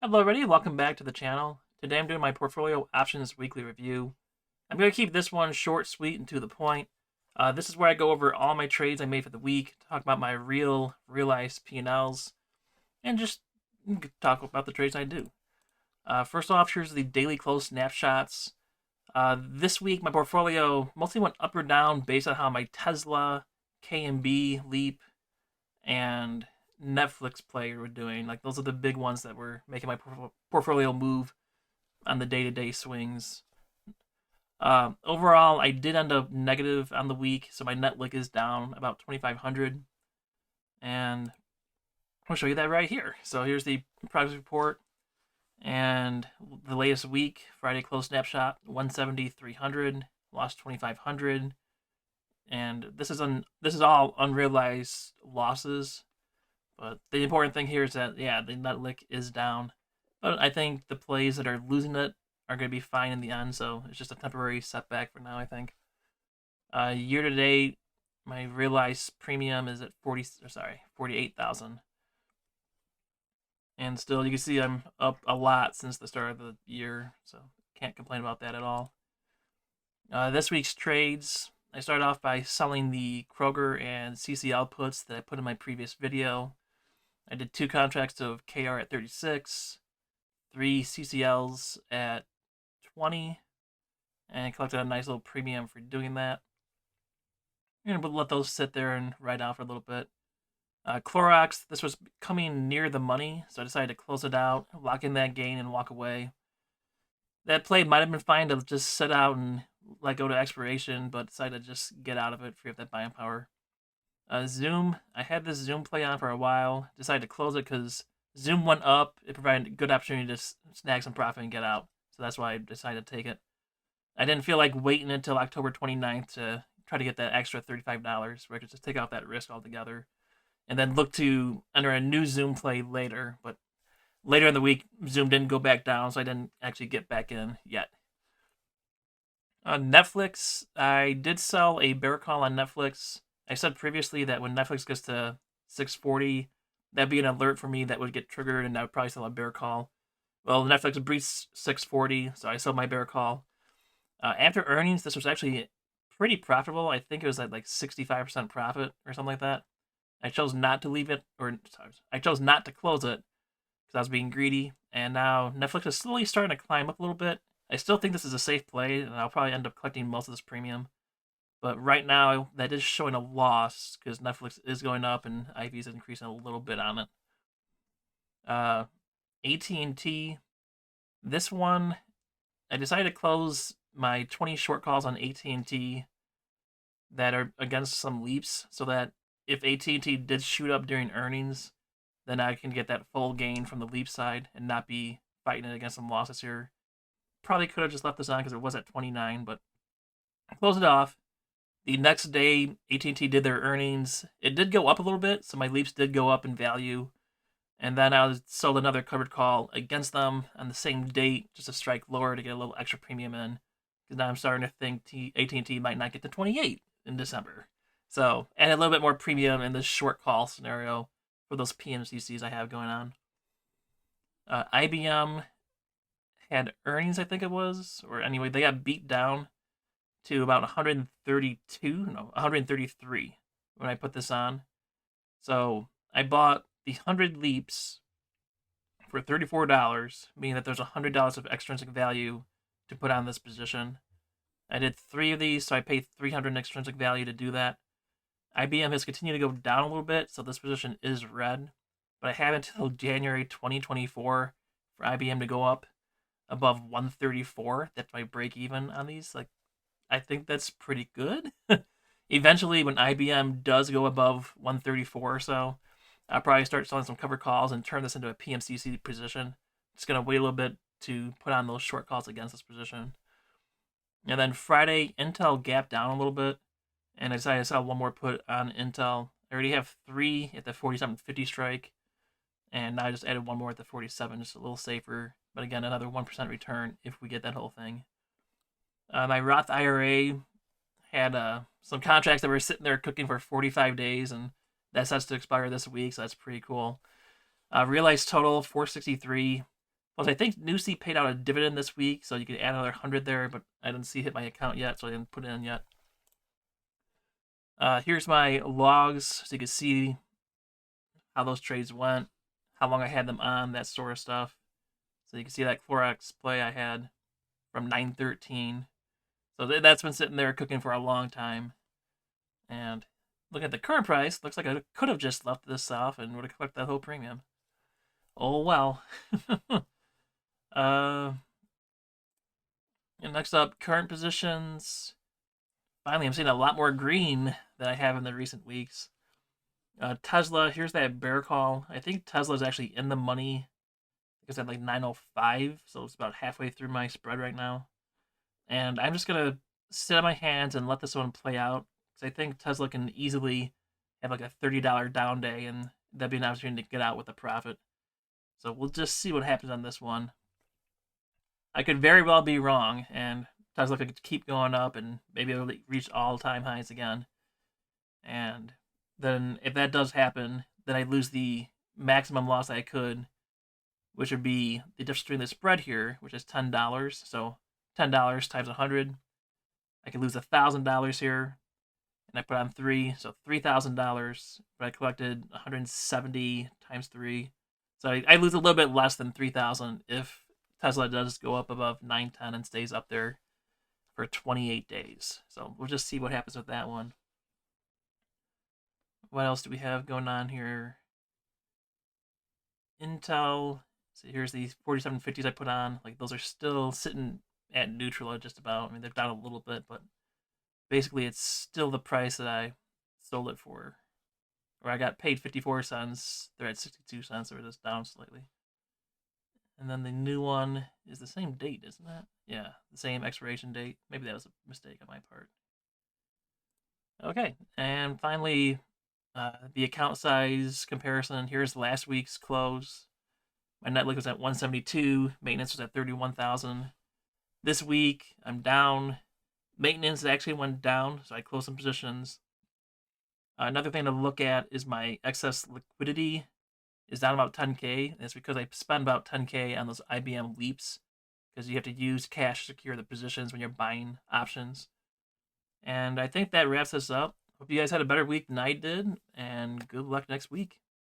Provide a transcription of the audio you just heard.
Hello everybody, welcome back to the channel. Today I'm doing my portfolio options weekly review. I'm going to keep this one short, sweet, and to the point. This is where I go over all my trades I made for the week, talk about my realized P&Ls, and just talk about the trades I do. First off, here's the daily close snapshots. This week my portfolio mostly went up or down based on how my Tesla, KMB, Leap, and Netflix player were doing. Like those are the big ones that were making my portfolio move on the day-to-day swings. Overall, I did end up negative on the week, so my net lick is down about 2,500, and I'll show you that right here. So here's the progress report, and the latest week, Friday close snapshot, 170,300, lost 2,500, and this is all unrealized losses. But the important thing here is that, yeah, the net lick is down. But I think the plays that are losing it are going to be fine in the end, so it's just a temporary setback for now, I think. Year to date, my realized premium is at 48,000. And still, you can see I'm up a lot since the start of the year, so can't complain about that at all. This week's trades, I started off by selling the Kroger and CCL puts that I put in my previous video. I did 2 contracts of KR at 36, 3 CCLs at 20, and collected a nice little premium for doing that. And we'll let those sit there and ride out for a little bit. Clorox, this was coming near the money, so I decided to close it out, lock in that gain, and walk away. That play might have been fine to just sit out and let go to expiration, but decided to just get out of it, free up that buying power. Zoom, I had this Zoom play on for a while. Decided to close it because Zoom went up. It provided a good opportunity to snag some profit and get out. So that's why I decided to take it. I didn't feel like waiting until October 29th to try to get that extra $35, where I could just take out that risk altogether. And then look to enter a new Zoom play later. But later in the week, Zoom didn't go back down, so I didn't actually get back in yet. On Netflix, I did sell a bear call on Netflix. I said previously that when Netflix gets to 640, that'd be an alert for me that would get triggered, and I would probably sell a bear call. Well, Netflix breached 640, so I sold my bear call. After earnings, this was actually pretty profitable. I think it was at like 65% profit or something like that. I chose not to leave it, or sorry, I chose not to close it because I was being greedy. And now Netflix is slowly starting to climb up a little bit. I still think this is a safe play, and I'll probably end up collecting most of this premium. But right now, that is showing a loss because Netflix is going up and IV is increasing a little bit on it. AT&T, this one, I decided to close my 20 short calls on AT&T that are against some leaps, so that if AT&T did shoot up during earnings, then I can get that full gain from the leap side and not be fighting it against some losses here. Probably could have just left this on because it was at 29, but close it off. The next day, AT&T did their earnings. It did go up a little bit, so my leaps did go up in value. And then I sold another covered call against them on the same date, just to strike lower to get a little extra premium in. Because now I'm starting to think AT&T might not get to 28 in December. So, and a little bit more premium in this short call scenario for those PMCCs I have going on. IBM had earnings, I think it was, or anyway, they got beat down to about 133 when I put this on. So I bought the 100 leaps for $34, meaning that there's $100 of extrinsic value to put on this position. I did 3 of these, so I paid $300 in extrinsic value to do that. IBM has continued to go down a little bit, so this position is red. But I have until January 2024 for IBM to go up above 134. That's my break even on these. Like, I think that's pretty good. Eventually, when IBM does go above 134 or so, I'll probably start selling some cover calls and turn this into a PMCC position. Just going to wait a little bit to put on those short calls against this position. And then Friday, Intel gapped down a little bit, and I decided to sell one more put on Intel. I already have 3 at the 47.50 strike, and now I just added one more at the 47, just a little safer. But again, another 1% return if we get that whole thing. My Roth IRA had some contracts that were sitting there cooking for 45 days, and that sets to expire this week, so that's pretty cool. Realized total 463. Plus, I think Nusi paid out a dividend this week, so you could add another 100 there, but I didn't see it hit my account yet, so I didn't put it in yet. Here's my logs, so you can see how those trades went, how long I had them on, that sort of stuff. So you can see that Clorox play I had from 913. So that's been sitting there cooking for a long time. And looking at the current price, looks like I could have just left this off and would have collected that whole premium. Oh well. And next up, current positions. Finally, I'm seeing a lot more green than I have in the recent weeks. Tesla, here's that bear call. I think Tesla's actually in the money because at like 905, so it's about halfway through my spread right now. And I'm just gonna sit on my hands and let this one play out because I think Tesla can easily have like a $30 down day, and that'd be an opportunity to get out with a profit. So we'll just see what happens on this one. I could very well be wrong, and Tesla could keep going up, and maybe it'll reach all-time highs again. And then if that does happen, then I lose the maximum loss I could, which would be the difference between the spread here, which is $10. So $10 times 100, I could lose $1,000 here, and I put on 3, so $3,000. But I collected 170 times 3, so I lose a little bit less than 3,000 if Tesla does go up above 910 and stays up there for 28 days. So we'll just see what happens with that one. What else do we have going on here? Intel. So here's these 4750s I put on. Like those are still sitting at neutral just about. I mean, they're down a little bit, but basically it's still the price that I sold it for. Or I got paid 54 cents. They're at 62 cents. They're just down slightly. And then the new one is the same date, isn't it? Yeah, the same expiration date. Maybe that was a mistake on my part. Okay, and finally, the account size comparison. Here's last week's close. My net liquid was at 172. Maintenance was at 31,000. This week, I'm down. Maintenance actually went down, so I closed some positions. Another thing to look at is my excess liquidity is down about 10K. And it's because I spent about 10K on those IBM leaps, because you have to use cash to secure the positions when you're buying options. And I think that wraps us up. Hope you guys had a better week than I did, and good luck next week.